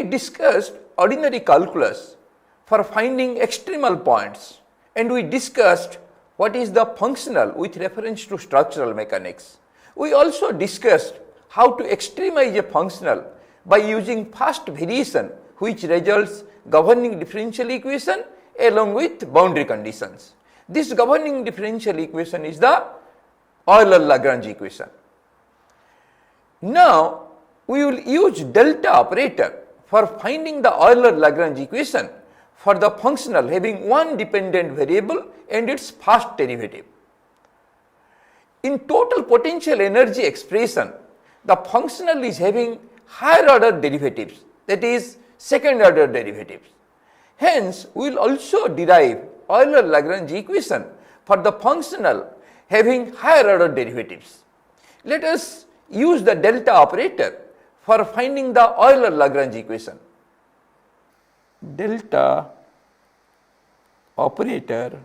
discussed ordinary calculus for finding extremal points, and we discussed what is the functional with reference to structural mechanics. We also discussed how to extremize a functional by using fast variation, which results governing differential equation along with boundary conditions. This governing differential equation is the Euler-Lagrange equation. Now, we will use delta operator for finding the Euler-Lagrange equation for the functional having one dependent variable and its first derivative. In total potential energy expression, the functional is having higher order derivatives, that is second order derivatives. Hence, we will also derive Euler-Lagrange equation for the functional having higher order derivatives. Let us use the delta operator for finding the Euler-Lagrange equation. Delta operator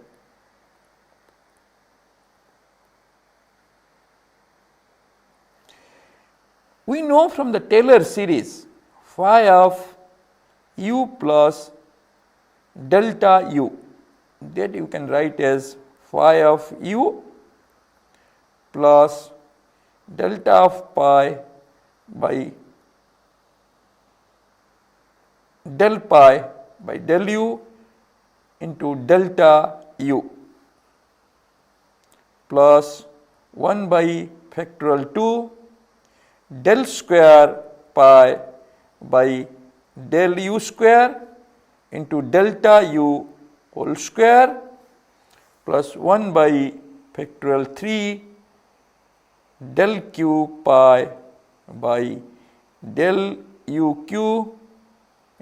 we know from the Taylor series phi of u plus delta u, that you can write as phi of u plus delta of pi by del pi by del u into delta u plus 1 by factorial 2 del square pi by del u square into delta u whole square plus 1 by factorial 3 del q pi by del u q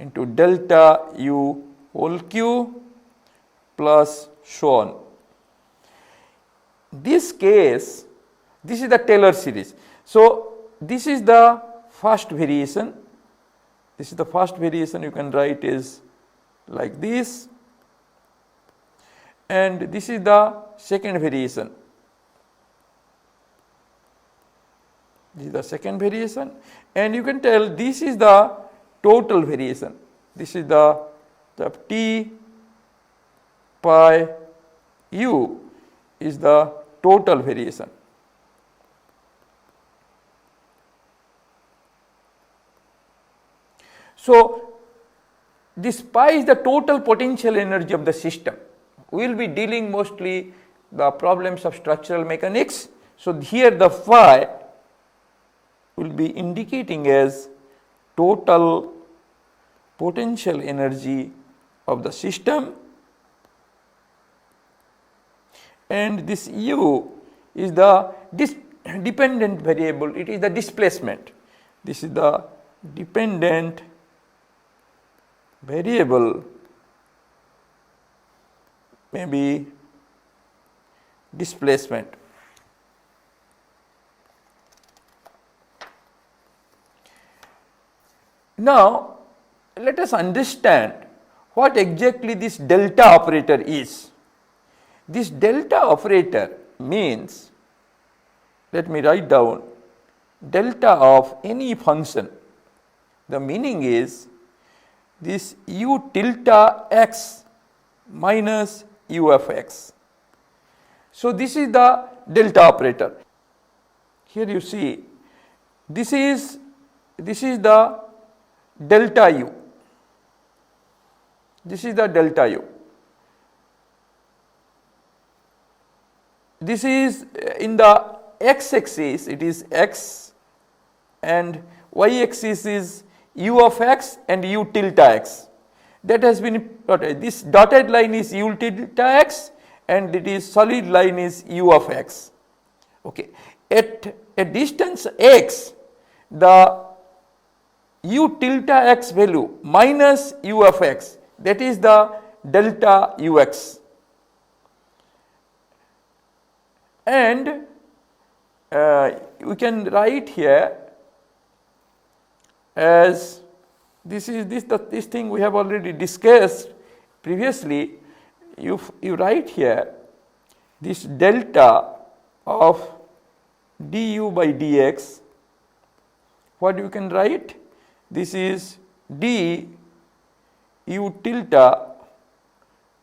into delta u whole q plus so on. This case, this is the Taylor series. So, this is the first variation, this is the first variation, you can write is like this, and this is the second variation. This is the second variation, and you can tell this is the total variation. This is the t pi u is the total variation. So, this pi is the total potential energy of the system. We will be dealing mostly the problems of structural mechanics. So, here the phi will be indicating as total potential energy of the system, and this u is the dependent variable, it is the displacement. This is the dependent variable, maybe displacement. Now, let us understand what exactly this delta operator is. This delta operator means, let me write down, delta of any function. The meaning is this u tilde x minus u of x. So, this is the delta operator. Here you see this is the delta u, this is the delta u. This is in the x axis, it is x, and y axis is u of x and u tilde x. That has been plotted. This dotted line is u tilde x and it is solid line is u of x. Okay. At a distance x, the u tilde x value minus u of x, that is the delta ux. And we can write here as this thing we have already discussed previously. You write here this delta of du by dx. What you can write? This is d u tilde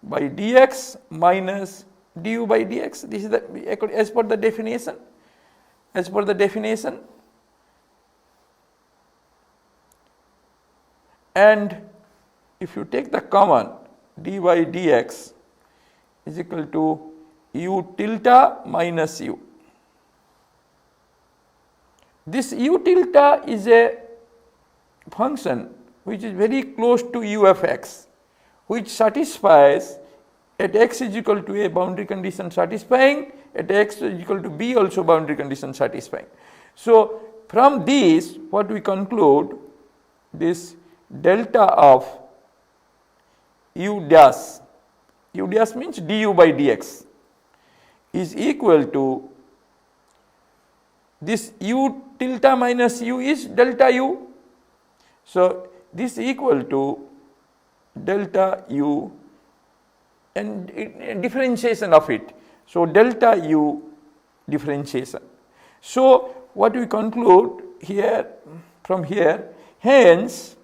by dx minus du by dx. This is the as per the definition. As per the definition, and if you take the common, dy dx is equal to u tilde minus u. This u tilde is a function which is very close to u of x, which satisfies at x is equal to a boundary condition satisfying, at x is equal to b also boundary condition satisfying. So, from this what we conclude, this delta of u dash means du by dx is equal to this u tilde minus u is delta u. So, this is equal to delta u and differentiation of it. So, delta u differentiation. So, what we conclude here from here, hence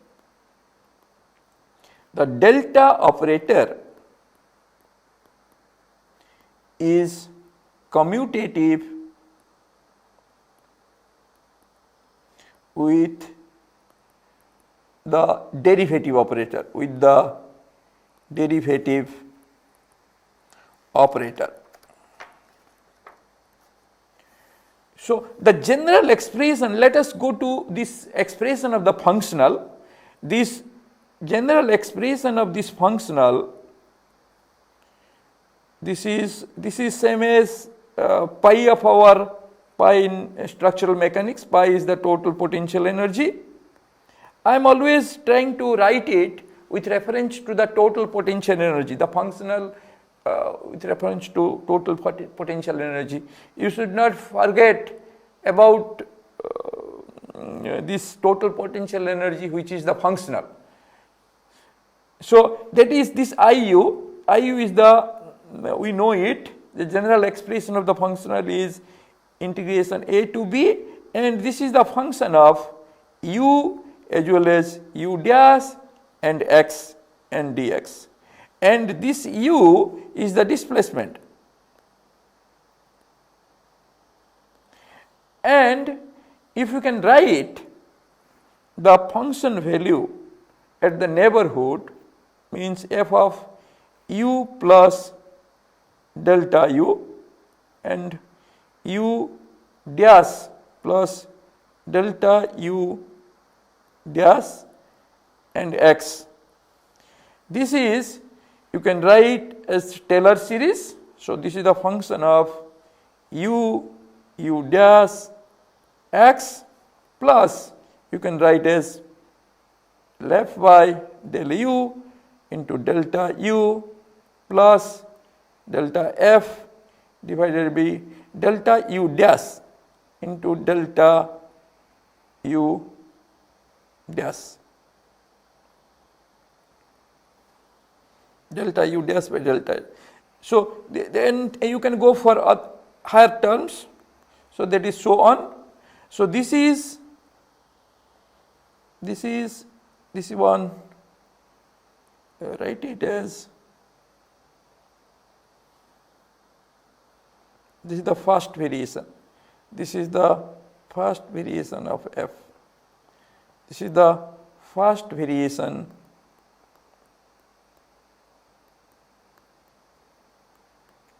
the delta operator is commutative with the derivative operator, So, the general expression, let us go to this expression of the functional. This general expression of this functional, this is same as pi of our pi in structural mechanics. Pi is the total potential energy. I am always trying to write it with reference to the total potential energy, the functional with reference to total potential energy. You should not forget about this total potential energy, which is the functional. So, that is this IU is the, we know it, the general expression of the functional is integration a to b, and this is the function of u as well as u dash and x and dx, and this u is the displacement. And if you can write the function value at the neighborhood, means f of u plus delta u and u dash plus delta u dash and x. This is, you can write as Taylor series. So, this is the function of u dash x plus, you can write as left by del u into delta u plus delta f divided by delta u dash into delta u dash. Delta u dash by delta. So, then you can go for higher terms. So, that is so on. So, this is one, write it as, this is the first variation. This is the first variation of f. This is the first variation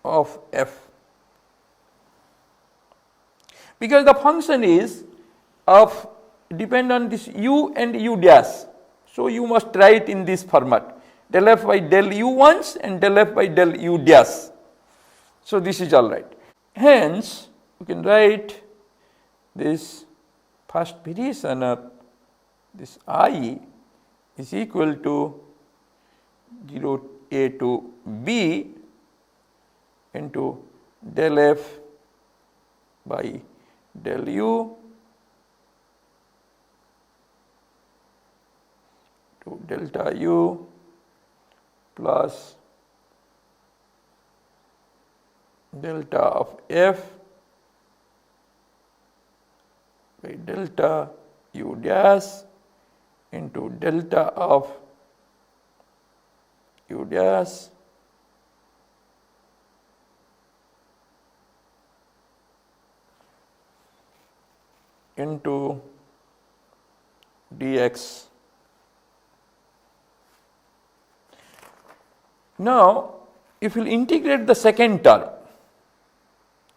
of f, because the function is of depend on this u and u dash. So, you must write in this format, del f by del u once and del f by del u dash. So, this is all right. Hence, you can write this first variation of this I is equal to 0a to b into del f by del u to delta u plus delta of f by delta u dash into delta of u dash into dx. Now, if you integrate the second term,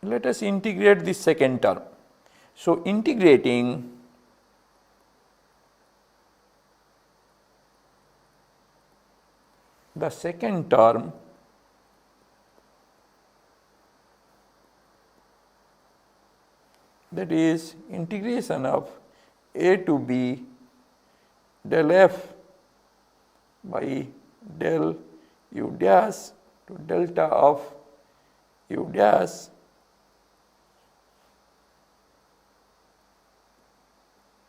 let us integrate the second term. So, integrating the second term, that is integration of a to b del f by del u dash to delta of u dash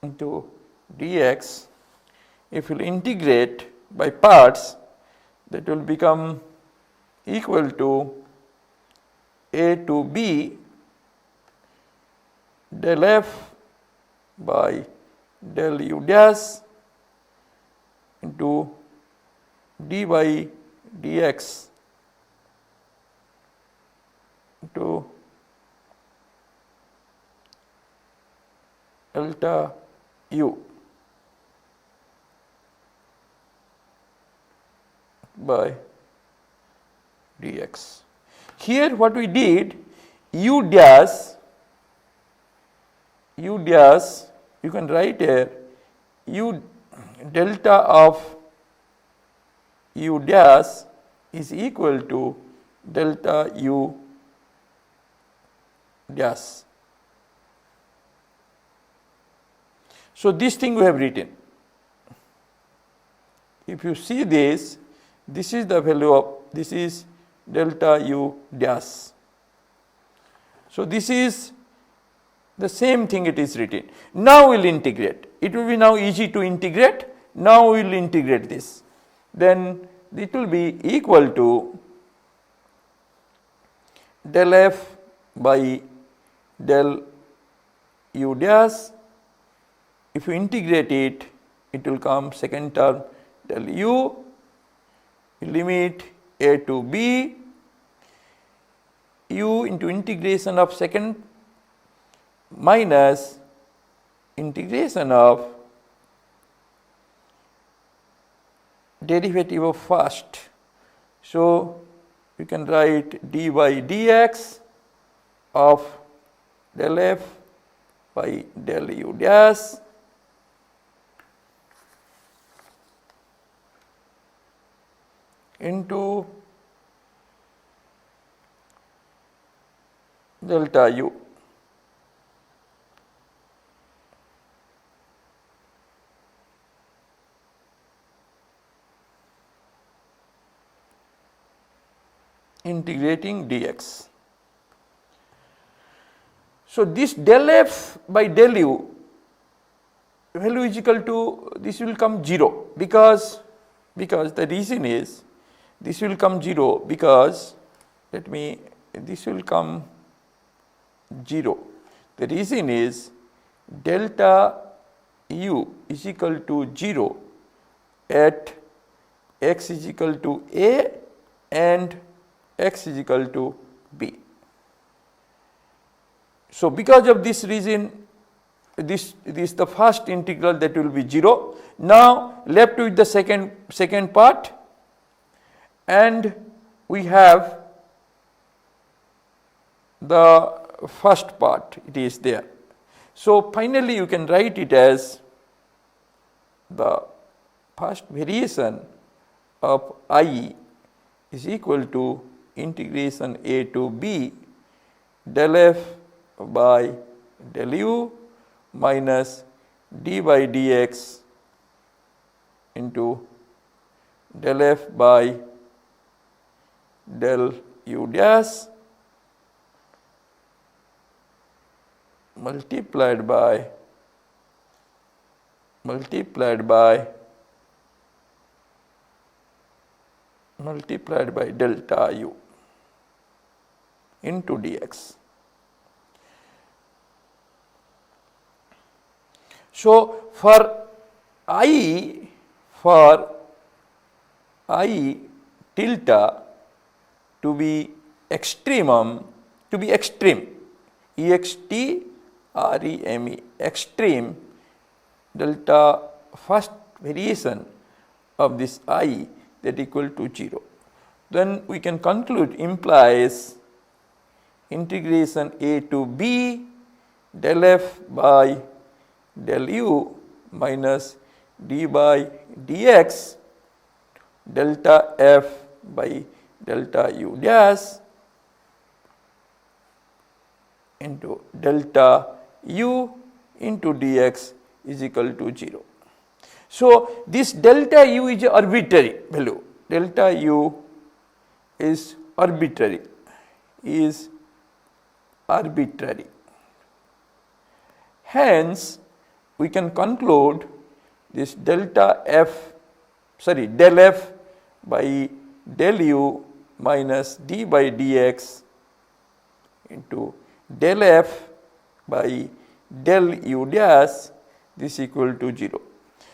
into dx. If you integrate by parts, that will become equal to a to b del f by del u dash into d by dx into delta u by dx. Here what we did, u dash you can write here u delta of u dash is equal to delta u dash. So, this thing we have written. If you see this, this is the value of, this is delta u dash. So, this is the same thing it is written. Now, we will integrate. It will be now easy to integrate. Now, we will integrate this. Then it will be equal to del f by del u dash. If you integrate it, it will come second term del u, limit a to b, u into integration of second minus integration of derivative of first. So, you can write d by dx of del f by del u dash into delta u. Integrating dx. So, this del f by del u value is equal to, this will come 0 because the reason is this will come 0 because this will come 0. The reason is delta u is equal to 0 at x is equal to a and x is equal to b. So, because of this reason, this the first integral, that will be 0. Now, left with the second part, and we have the first part, it is there. So, finally, you can write it as the first variation of I is equal to integration a to b del f by del u minus d by dx into del f by del u dash multiplied by delta u into dx. So, for I for I tilde to be extremum, to be extreme, extreme, extreme delta first variation of this I that equal to 0. Then we can conclude implies integration a to b del f by del u minus d by dx delta f by delta u dash into delta u into dx is equal to 0. So, this delta u is arbitrary value, delta u is arbitrary, Hence, we can conclude this del f by del u minus d by dx into del f by del u dash, this equal to 0.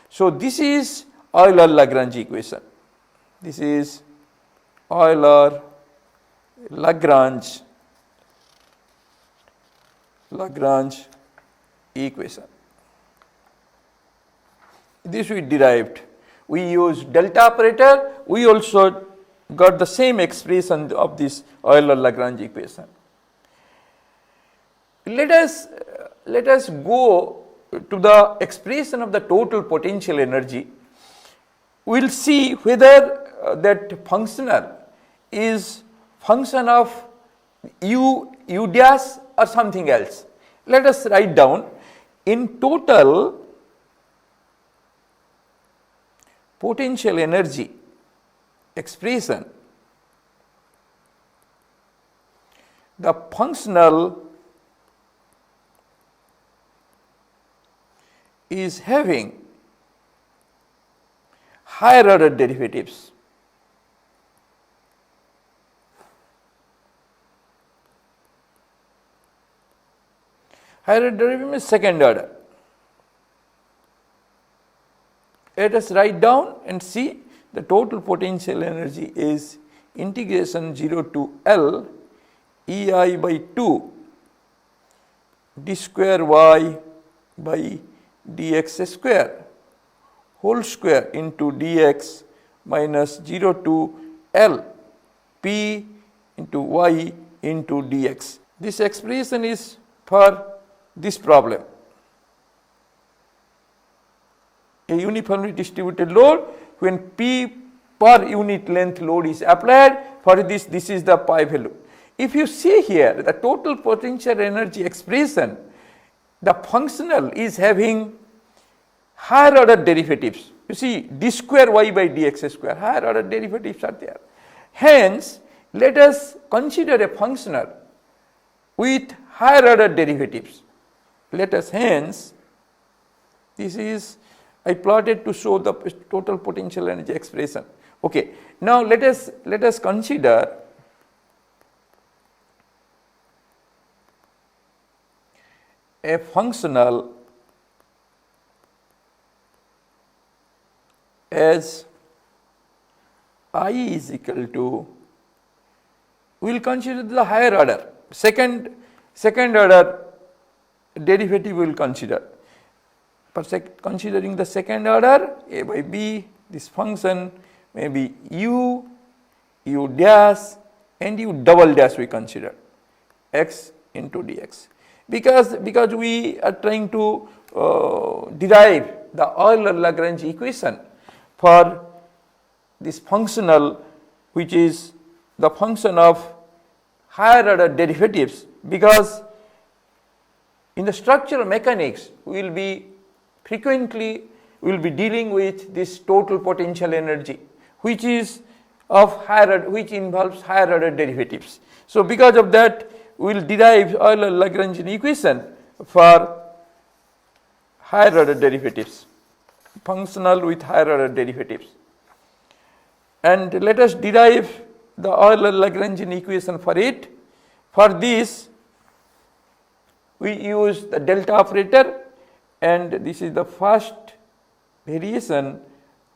So, this is Euler-Lagrange equation. This is Euler-Lagrange equation. This we derived. We used delta operator. We also got the same expression of this Euler-Lagrange equation. Let us go to the expression of the total potential energy. We will see whether that functional is function of u dash or something else. Let us write down in total potential energy expression, the functional is having higher order derivatives. Higher order derivative is second order. Let us write down and see the total potential energy is integration 0 to L EI by 2 d square y by dx square whole square into dx minus 0 to L p into y into dx. This expression is for this problem. A uniformly distributed load, when P per unit length load is applied, for this is the pi value. If you see here the total potential energy expression, the functional is having higher order derivatives. You see d square y by dx square, higher order derivatives are there. Hence, let us consider a functional with higher order derivatives. Let us hence, this is I plotted to show the total potential energy expression. Okay. Now let us consider a functional as I is equal to, we will consider the higher order, second order derivative we will consider. Considering the second order a by b, this function may be u dash and u double dash we consider x into dx, because we are trying to derive the Euler-Lagrange equation for this functional, which is the function of higher order derivatives, because in the structural mechanics we will be dealing with this total potential energy, which is of higher, which involves higher order derivatives. So because of that, we will derive Euler-Lagrange equation for higher order derivatives, functional with higher order derivatives. And let us derive the Euler-Lagrange equation for it. For this, we use the delta operator, and this is the first variation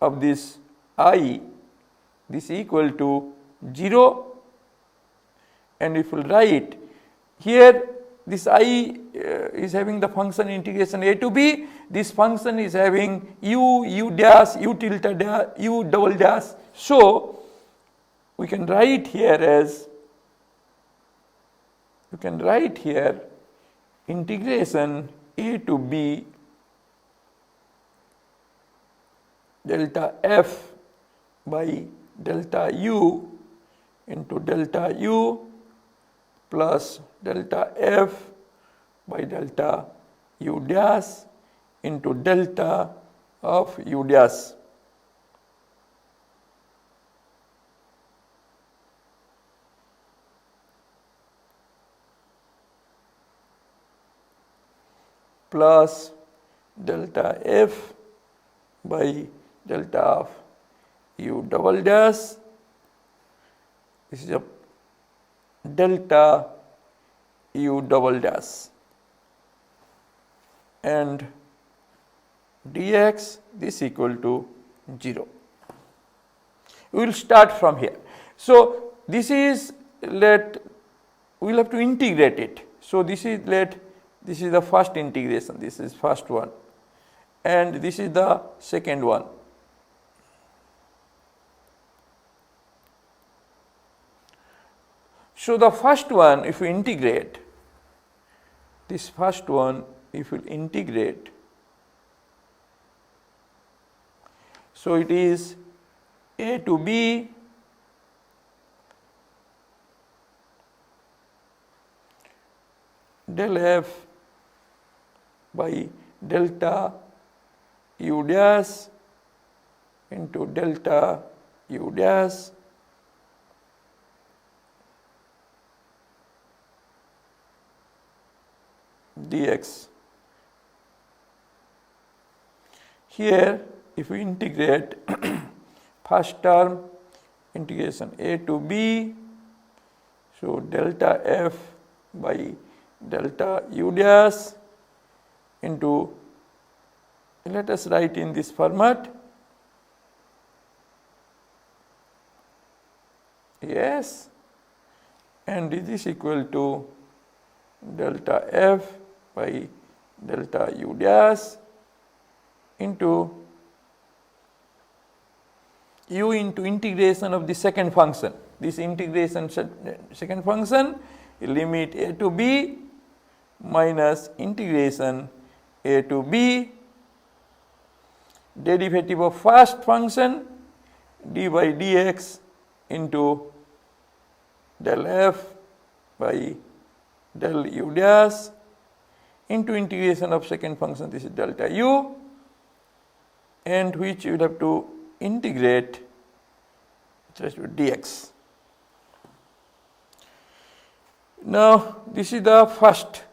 of this I, this equal to 0, and if we write here, this I is having the function integration a to b, this function is having u dash, u tilde dash, u double dash. So we can write here as, you can write here integration a to b delta f by delta u into delta u plus delta f by delta u dash into delta of u dash. Plus delta f by delta of u double dash. This is a delta u double dash, and dx this equal to 0. We will start from here. So this is, we will have to integrate it. So this is this is the first integration, this is first one, and this is the second one. So the first one, if we integrate, this first one, if we integrate, so it is a to b del f by delta u dash into delta u dash dx. Here if we integrate first term integration a to b, so delta f by delta u dash into, let us write in this format, yes, and this is equal to delta f by delta u dash into u into integration of the second function. This integration second function, limit a to b minus integration a to b, derivative of first function d by dx into del f by del u dash into integration of second function, this is delta u, and which you will have to integrate with respect to dx. Now this is the first,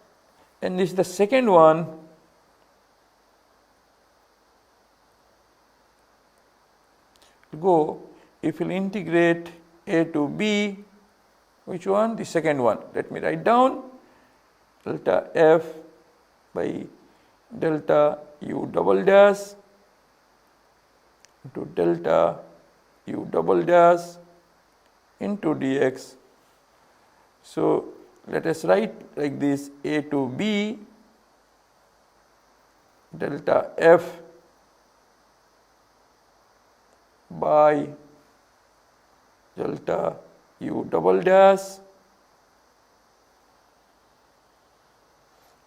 and this is the second one. Go, if we integrate a to b, which one? The second one. Let me write down delta f by delta u double dash into delta u double dash into dx. So let us write like this: a to b delta f by delta u double dash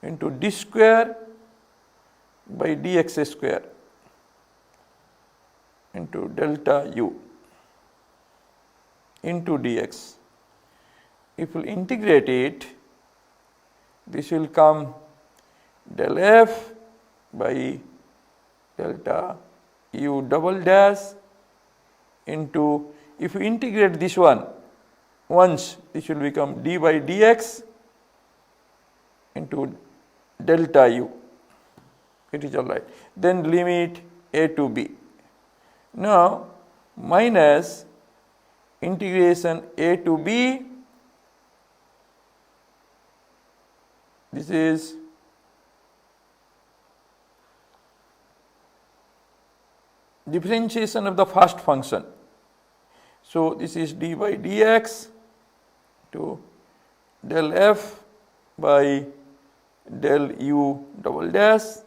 into d square by dx square into delta u into dx. If we integrate it, this will come del f by delta u double dash into, if we integrate this one once, this will become d by dx into delta u. It is all right. Then limit a to b. Now minus integration a to b, this is differentiation of the first function. So, this is d by dx to del f by del u double dash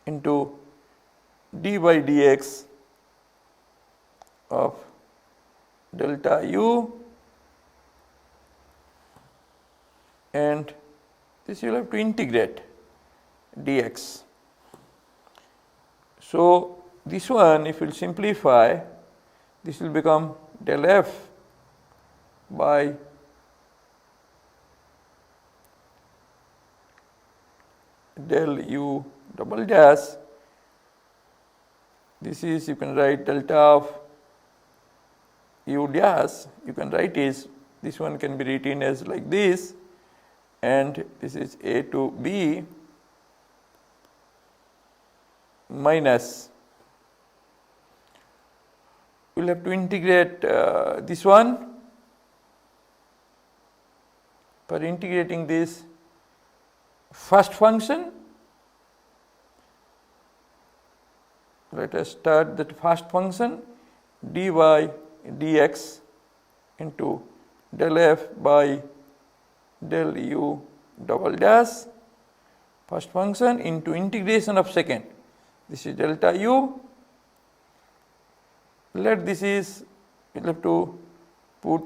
into d by dx of delta u, and this you will have to integrate dx. So, this one if you will simplify, this will become del f by del u double dash. This is, you can write delta of u dash, you can write is, this one can be written as like this, and this is a to b minus, we will have to integrate this one. For integrating this first function, let us start that first function dy dx into del f by del u double dash, first function into integration of second, this is delta u. Let this is, we will have to put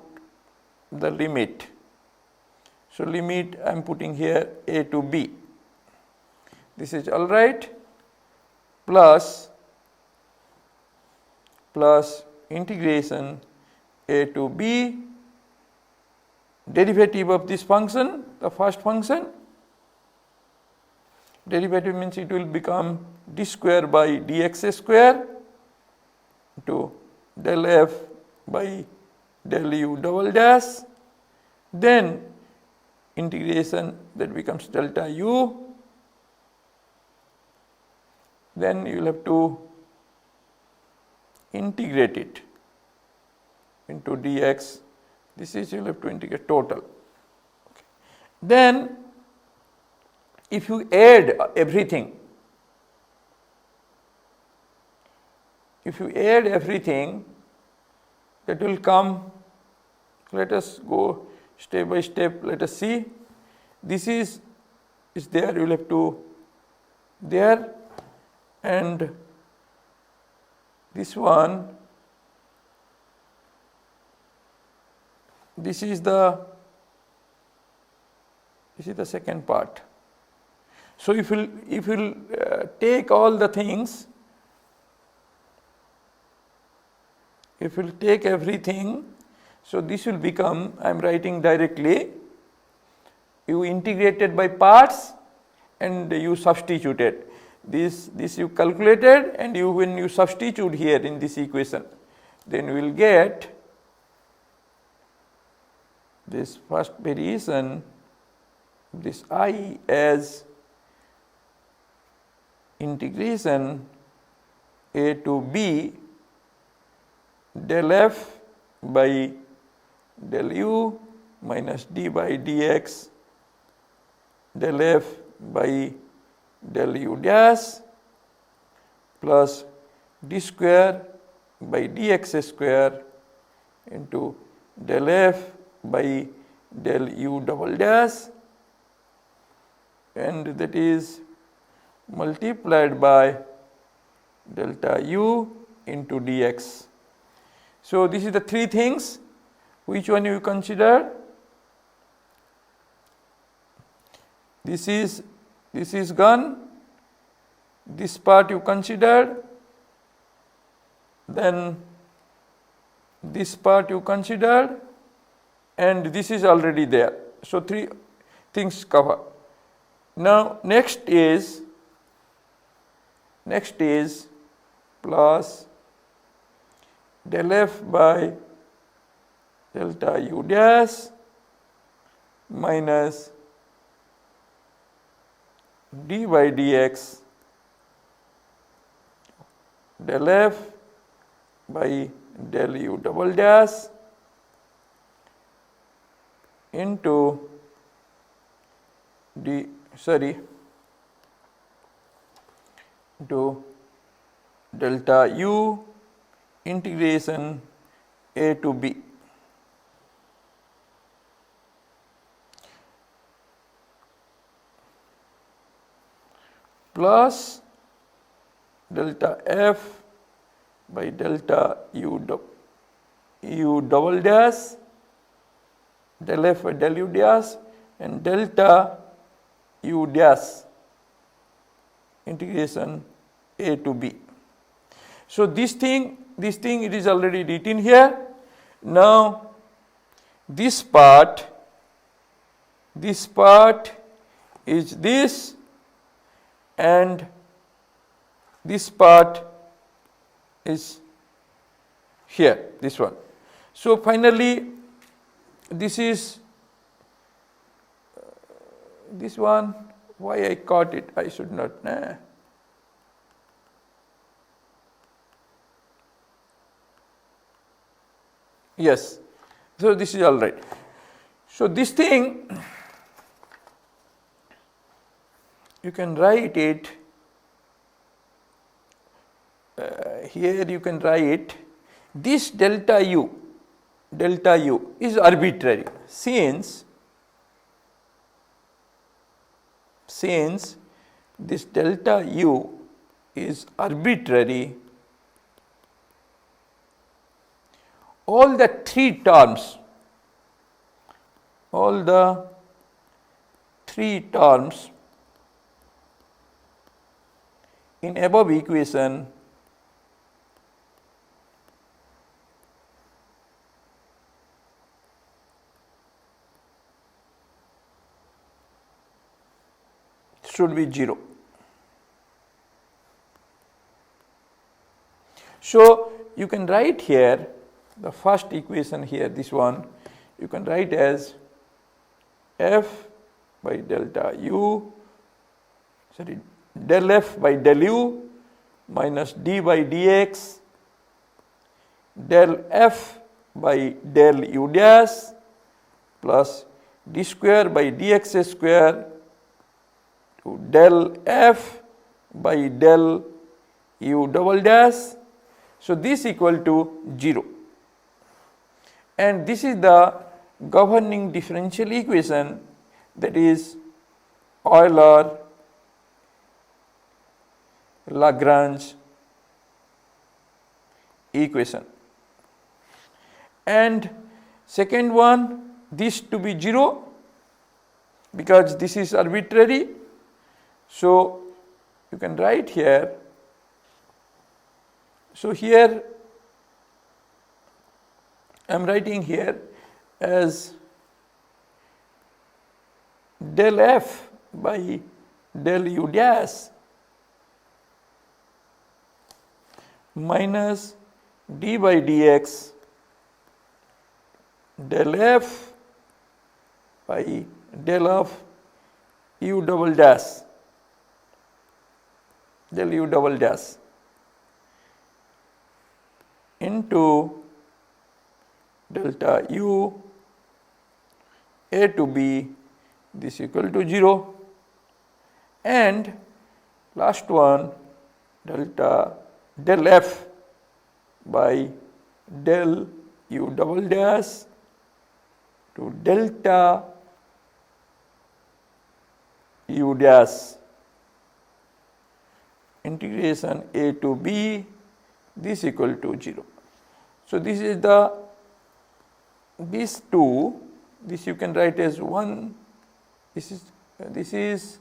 the limit. So, limit I am putting here a to b, this is all right, plus integration a to b, derivative of this function, the first function, derivative means it will become d square by dx square to del f by del u double dash, then integration that becomes delta u, then you will have to integrate it into dx, this is you will have to integrate total. Okay. Then if you add everything, that will come, let us go step by step, let us see, this is there, you will have to there, and this one, this is the second part. So, if you will take all the things, if you will take everything, so this will become, I am writing directly, you integrated by parts and you substituted. This you calculated, and when you substitute here in this equation, then we will get this first variation, this I as integration a to b del f by del u minus d by dx del f by del u dash plus d square by dx square into del f by del u double dash, and that is multiplied by delta u into dx. So, this is the three things, which one you consider? This is gone, this part you considered, then this part you considered, and this is already there. So, three things cover. Now, next is plus del f by delta u dash minus d by dx del f by del u double dash into into delta u integration a to b plus delta f by delta u double dash, del f by del u dash, and delta u dash integration a to b. So this thing it is already written here. Now this part is this, and this part is here, this one. So finally this is this one. Why I caught it? I should not. Yes. So this is all right. So this thing you can write it here. You can write this delta u is arbitrary since this delta u is arbitrary. All the three terms in above equation should be 0. So you can write here the first equation here, this one you can write as f by delta u, del f by del u minus d by dx del f by del u dash plus d square by dx square to del f by del u double dash. So this equal to 0, and this is the governing differential equation, that is Euler Lagrange equation. And second one, this to be 0 because this is arbitrary. So you can write here. So here I am writing here as del f by del u dash minus d by dx del f by del of u double dash del u double dash into delta u a to b, this equal to 0, and last one del f by del u double dash to delta u dash integration a to b, this equal to 0. So this is these two, this you can write as 1, this is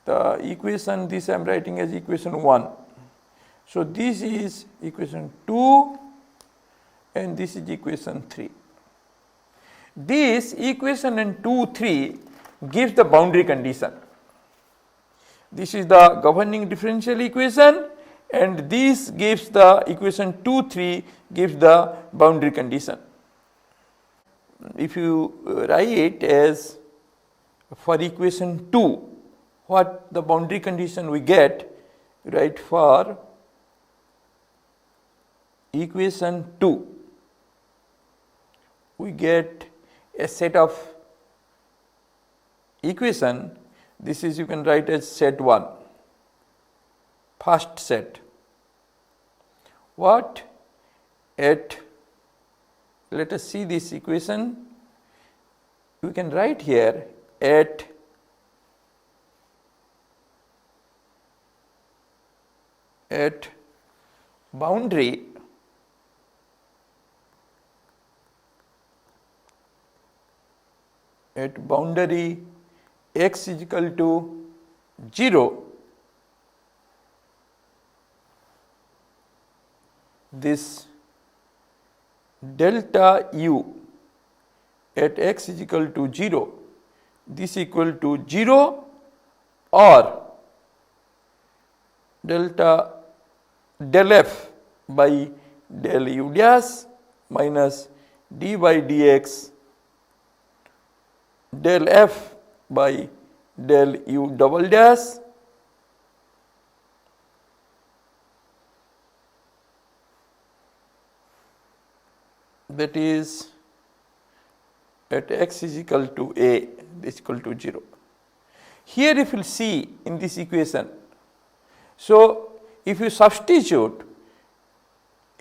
the equation, this I am writing as equation 1. So this is equation 2 and this is equation 3. This equation and 2, 3 gives the boundary condition. This is the governing differential equation, and this gives the equation 2, 3 gives the boundary condition. If you write as for equation 2, what the boundary condition we get, right, for equation 2, we get a set of equation. This is you can write as set 1, first set. what at, let us see this equation, we can write here at boundary x is equal to 0, this delta u at x is equal to 0, this equal to 0 or delta del f by del u dash minus d by dx del f by del u double dash that is at x is equal to a, this equal to 0. Here if you will see in this equation, so if you substitute,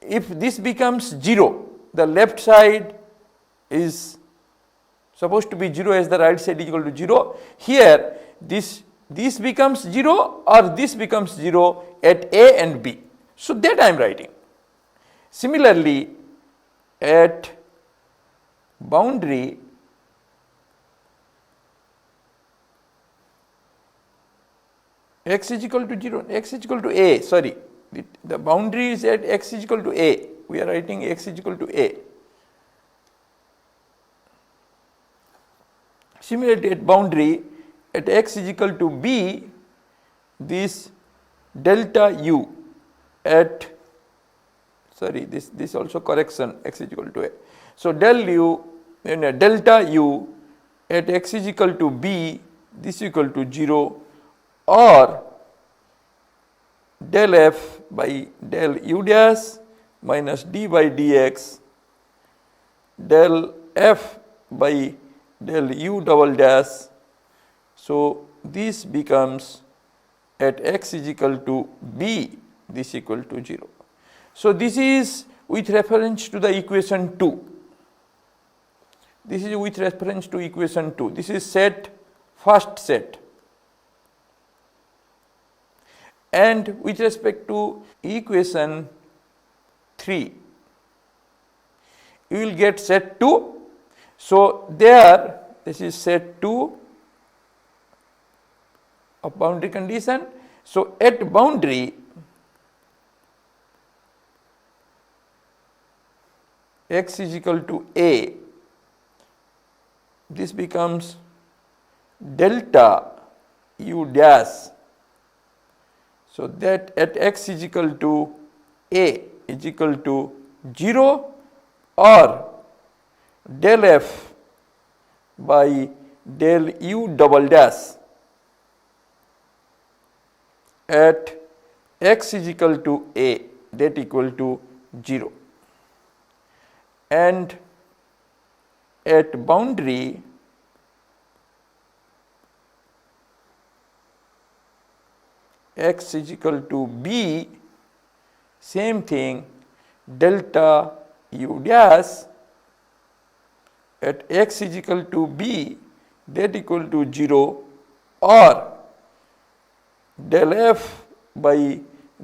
if this becomes 0, the left side is supposed to be 0 as the right side is equal to 0. Here this becomes 0 or this becomes 0 at a and b. So that I am writing. Similarly, at boundary x is equal to 0, x is equal to a, sorry, the boundary is at x is equal to a, we are writing x is equal to a. Similarly, at boundary at x is equal to b, this delta u at, sorry, this also correction, x is equal to a. So del u, delta u at x is equal to b, this is equal to 0 or del f by del u dash minus d by dx del f by del u double dash. So this becomes at x is equal to b, this equal to 0. So this is with reference to the equation 2. This is with reference to equation 2. This is set, first set. And with respect to equation 3, you will get set 2. So there, this is set 2 of boundary condition. So at boundary x is equal to a, this becomes delta u dash. So that at x is equal to a is equal to 0 or del f by del u double dash at x is equal to a, that equal to 0. And at boundary x is equal to b, same thing, delta u dash at x is equal to b, that equal to 0 or del f by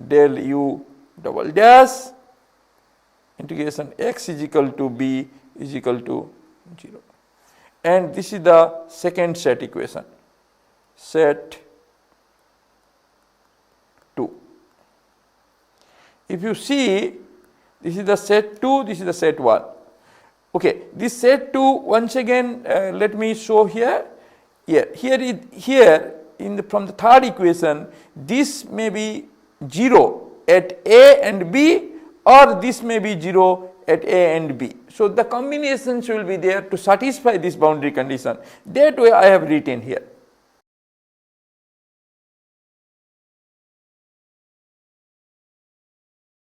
del u double dash integration x is equal to b is equal to 0. And this is the second set equation, set 2. If you see, this is the set 2, this is the set 1. Okay, this set 2 once again let me show here. Here in the, from the third equation, this may be 0 at a and b or this may be 0 at a and b. So the combinations will be there to satisfy this boundary condition. That way I have written here.